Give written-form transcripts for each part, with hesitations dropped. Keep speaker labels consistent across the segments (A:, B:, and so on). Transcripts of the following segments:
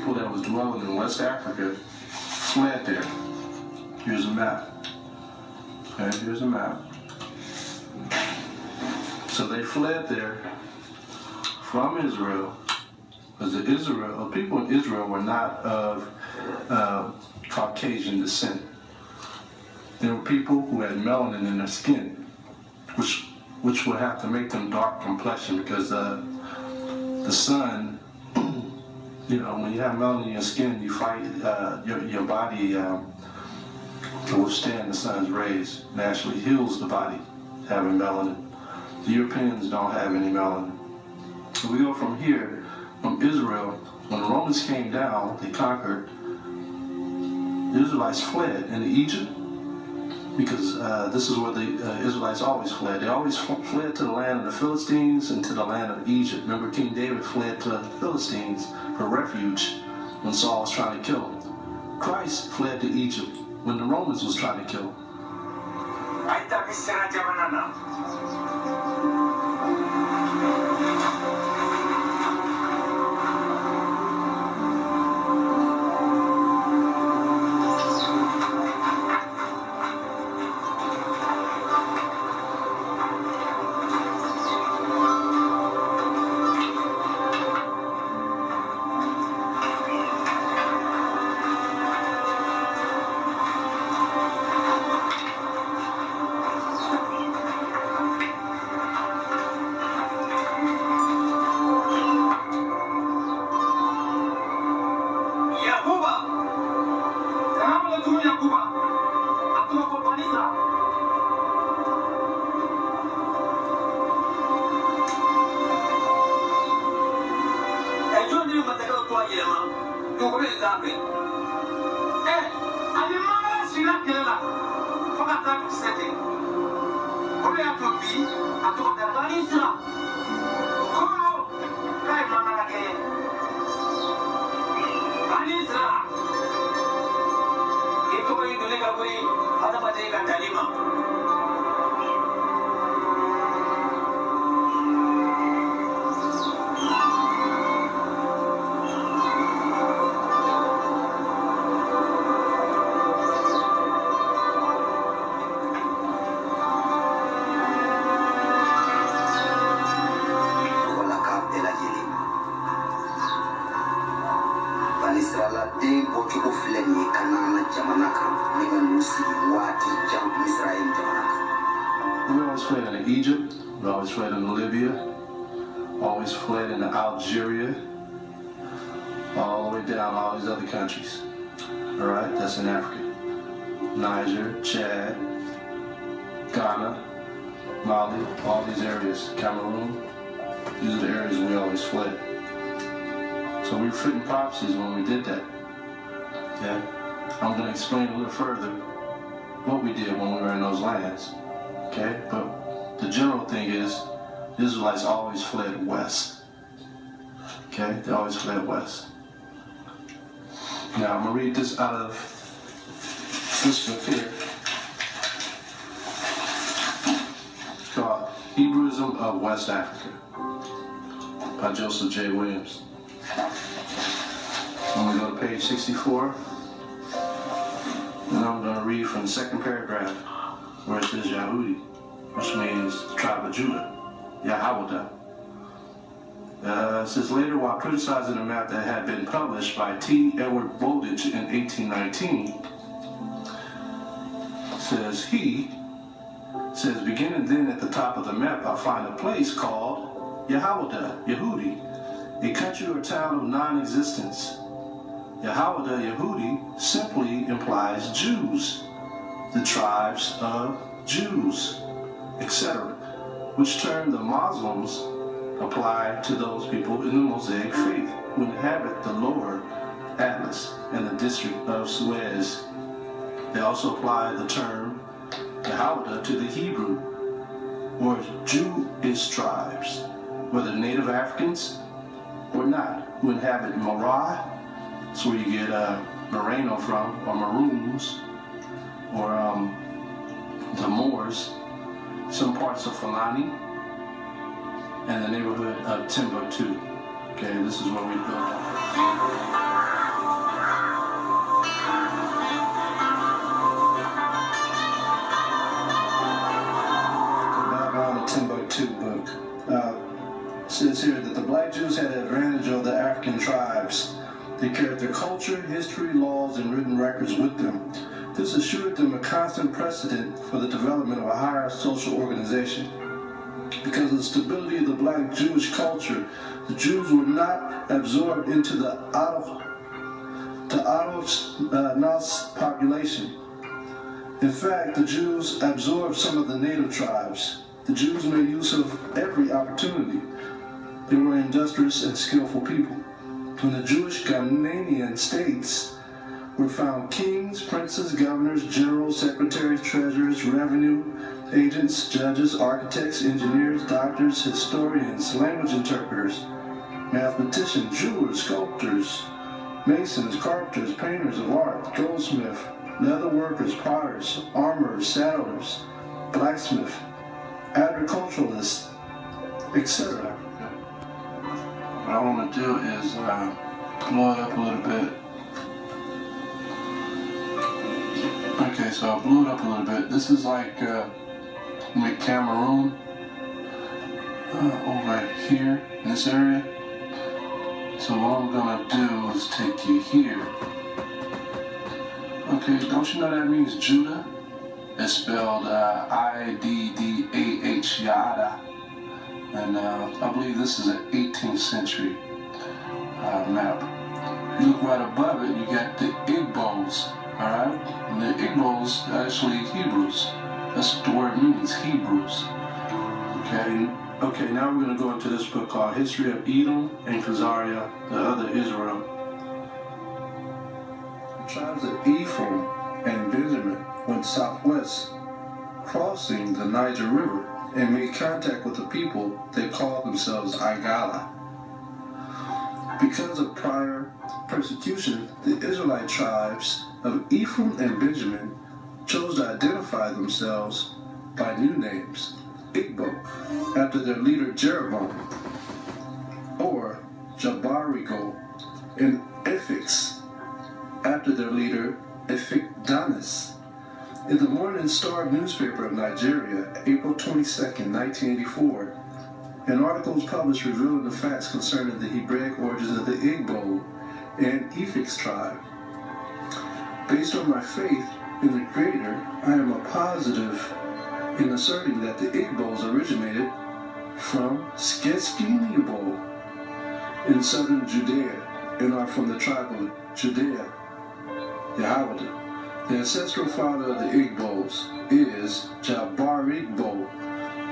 A: people that was dwelling in West Africa fled there. Here's a map. Okay, here's a map. So they fled there from Israel, because the people in Israel were not of Caucasian descent. They were people who had melanin in their skin, which would have to make them dark complexion, because the sun, when you have melanin in your skin, you fight your body to withstand the sun's rays. It actually heals the body having melanin. The Europeans don't have any melanin. So we go from here, from Israel. When the Romans came down, they conquered. The Israelites fled into Egypt, because this is where the Israelites always fled. They always fled to the land of the Philistines and to the land of Egypt. Remember, King David fled to the Philistines for refuge when Saul was trying to kill him. Christ fled to Egypt when the Romans was trying to kill him. We always fled into Egypt, we always fled into Libya, always fled into Algeria, all the way down all these other countries. All right, that's in Africa. Niger, Chad, Ghana, Mali, all these areas, Cameroon, these are the areas we always fled. So we were fitting prophecies when we did that. Yeah, I'm going to explain a little further what we did when we were in those lands. Okay, but the general thing is, the Israelites always fled west. Okay, they always fled west. Now I'm going to read this out of this book here. It's called Hebrewism of West Africa by Joseph J. Williams. I'm going to go to page 64, and I'm going to read from the second paragraph where it says Yahudi, which means tribe of Judah, Yahweh. It says, later, while criticizing a map that had been published by T. Edward Bowditch in 1819, says, beginning then at the top of the map, I find a place called Yahweh, Yehudi, a country or town of non-existence. Yahweh, Yehudi simply implies Jews, the tribes of Jews, etc., which term the Muslims apply to those people in the Mosaic faith who inhabit the lower Atlas and the district of Suez. They also apply the term Yahweh to the Hebrew or Jewish tribes, whether native Africans or not, who inhabit Marah, that's where you get Moreno from, or Maroons, or the Moors, some parts of Fulani, and the neighborhood of Timbuktu. Okay, this is where we built up. They carried their culture, history, laws, and written records with them. This assured them a constant precedent for the development of a higher social organization. Because of the stability of the black Jewish culture, the Jews were not absorbed into the Nos population. In fact, the Jews absorbed some of the native tribes. The Jews made use of every opportunity. They were industrious and skillful people. In the Jewish Ghanaian states were found kings, princes, governors, generals, secretaries, treasurers, revenue agents, judges, architects, engineers, doctors, historians, language interpreters, mathematicians, jewelers, sculptors, masons, carpenters, painters of art, goldsmiths, leather workers, potters, armorers, saddlers, blacksmiths, agriculturalists, etc. What I want to do is blow it up a little bit. Okay, so I blew it up a little bit. This is like Cameroon, over here in this area. So what I'm gonna do is take you here. Okay, don't you know that means Judah? It's spelled I-D-D-A-H, Yada. And I believe this is an 18th century map. You look right above it, you got the Igbos, alright? And the Igbos are actually Hebrews. That's what the word means, Hebrews. Okay, now we're going to go into this book called History of Edom and Khazariah, the other Israel. The tribes of Ephraim and Benjamin went southwest, crossing the Niger River, and made contact with the people they called themselves Igala. Because of prior persecution, the Israelite tribes of Ephraim and Benjamin chose to identify themselves by new names: Igbo, after their leader Jeroboam, or Jabarigo, and Ephics, after their leader Ephidanis. In the Morning Star newspaper of Nigeria, April 22, 1984, an article was published revealing the facts concerning the Hebraic origins of the Igbo and Ephics tribe. Based on my faith in the Creator, I am a positive in asserting that the Igbos originated from Sketskinibo in southern Judea and are from the tribe of Judea, Yahweh. The ancestral father of the Igbos is Jabarigbo.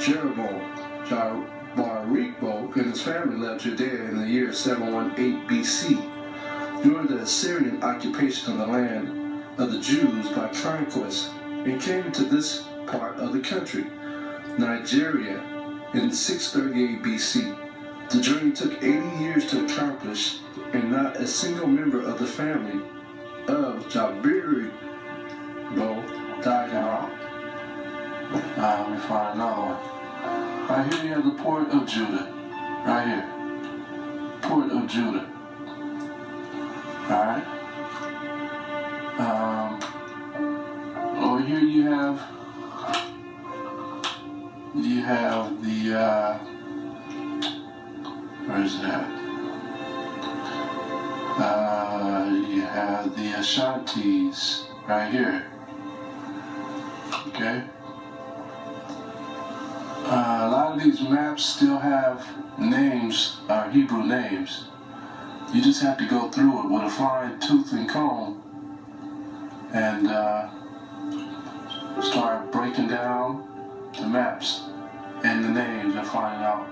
A: Jeroboam Jabarigbo and his family left Judea in the year 718 BC during the Assyrian occupation of the land of the Jews by conquest, and came to this part of the country, Nigeria, in 638 BC. The journey took 80 years to accomplish, and not a single member of the family of Jabirigbo died in all. Let me find another one. Right here you have the port of Judah. Right here. Port of Judah. Alright. Over here you have the where is that? You have the Ashantis right here. Okay. A lot of these maps still have names, Hebrew names. You just have to go through it with a fine tooth and comb and start breaking down the maps and the names and finding out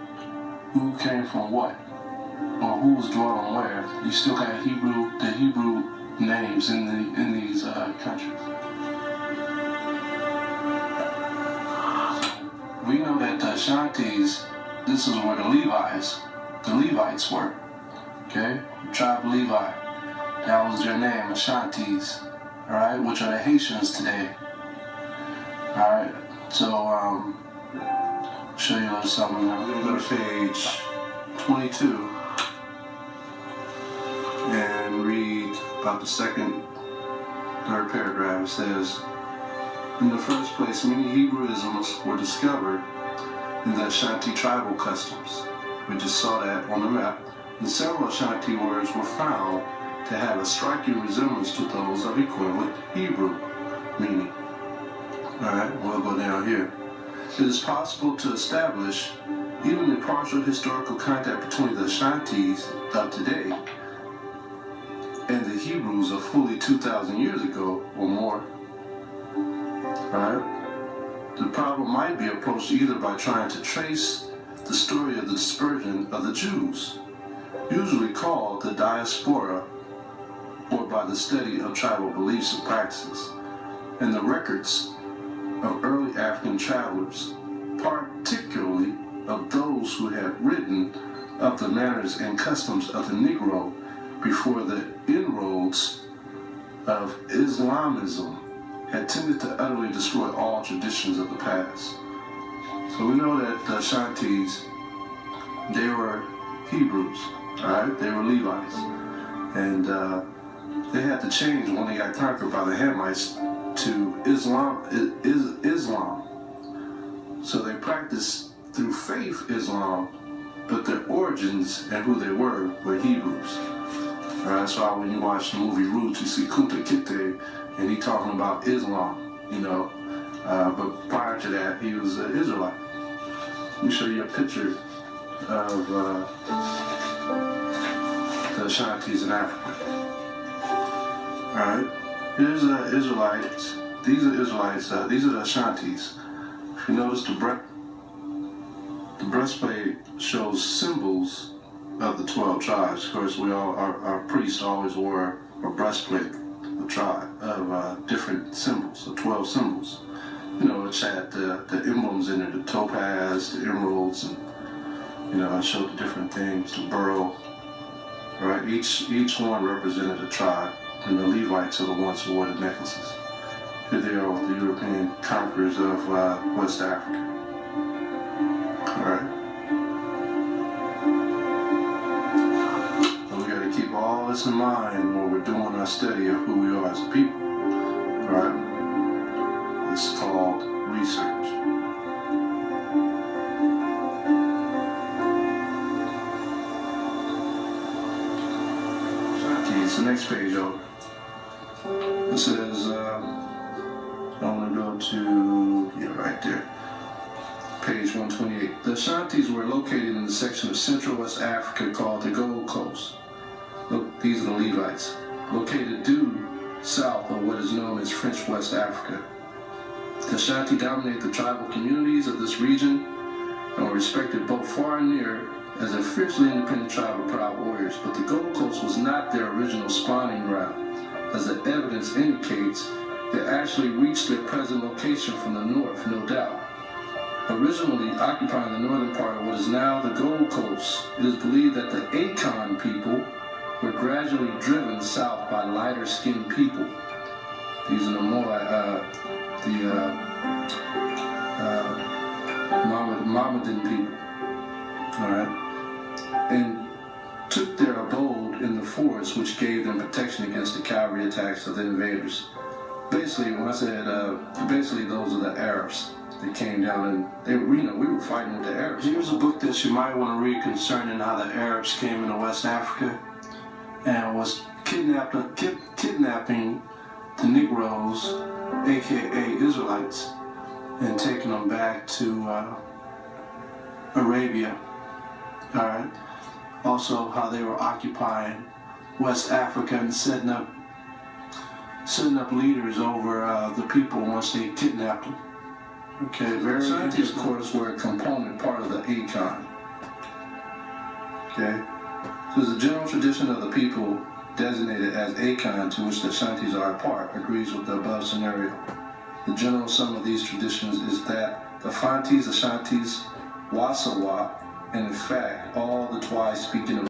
A: who came from what or who's dwelling where. You still got the Hebrew names in these countries. We know that the Ashantis, this is where the Levites were. Okay? The tribe of Levi. That was their name, Ashantis. Alright? Which are the Haitians today. Alright? So, show you a little something. I'm going to go to page 22 and read about the third paragraph. It says, in the first place, many Hebrewisms were discovered in the Ashanti tribal customs. We just saw that on the map. And several Ashanti words were found to that have a striking resemblance to those of equivalent Hebrew meaning. Alright, we'll go down here. It is possible to establish even a partial historical contact between the Ashantis of today and the Hebrews of fully 2,000 years ago or more. Alright? The problem might be approached either by trying to trace the story of the dispersion of the Jews, usually called the diaspora, or by the study of tribal beliefs and practices, and the records of early African travelers, particularly of those who had written of the manners and customs of the Negro before the inroads of Islamism had tended to utterly destroy all traditions of the past. So we know that the Ashantis, they were Hebrews, alright? They were Levites. And they had to change when they got conquered by the Hamites to Islam. So they practiced through faith Islam, but their origins and who they were Hebrews. Alright, that's why when you watch the movie Roots, you see Kunta Kinte, and he talking about Islam, you know. But prior to that, he was an Israelite. Let me show you a picture of the Ashantis in Africa. Alright, here's the Israelites. These are Israelites. These are the Ashantis. If you notice, the breastplate shows symbols of the 12 tribes. Of course, our priests always wore a breastplate of different symbols, the 12 symbols. You know, which had the emblems in it, the topaz, the emeralds, and you know, it showed the different things, the beryl. Right, each one represented a tribe, and the Levites are the ones who wore the necklaces. Here they are with the European conquerors of West Africa. All right. And we got to keep all this in mind when we're doing our study of who we are as a people. All right. It's called research. It's the next page over. It says, I want to go to, right there, page 128. The Ashantis were located in the section of Central West Africa called the Gold Coast. Look, these are the Levites, located due south of what is known as French West Africa. The Ashanti dominated the tribal communities of this region and were respected both far and near as a fiercely independent tribe of proud warriors, but the Gold Coast was not their original spawning ground. As the evidence indicates, they actually reached their present location from the north, no doubt. Originally occupying the northern part of what is now the Gold Coast, it is believed that the Akan people were gradually driven south by lighter-skinned people. These are the Mohammedan people. Alright, and took their abode in the forest, which gave them protection against the cavalry attacks of the invaders. Basically, when I said, basically those are the Arabs that came down, and they were, we were fighting with the Arabs. Here's a book that you might want to read concerning how the Arabs came into West Africa and was kidnapping the Negroes, aka Israelites, and taking them back to Arabia. Alright. Also how they were occupying West Africa and setting up leaders over the people once they kidnapped them. Okay, very Scientists, of course, were a component part of the Akan. Okay. So the general tradition of the people designated as Akan, to which the Ashantis are a part, agrees with the above scenario. The general sum of these traditions is that the Fantis, Ashantis, Wasawa, and in fact, all the Twi speaking of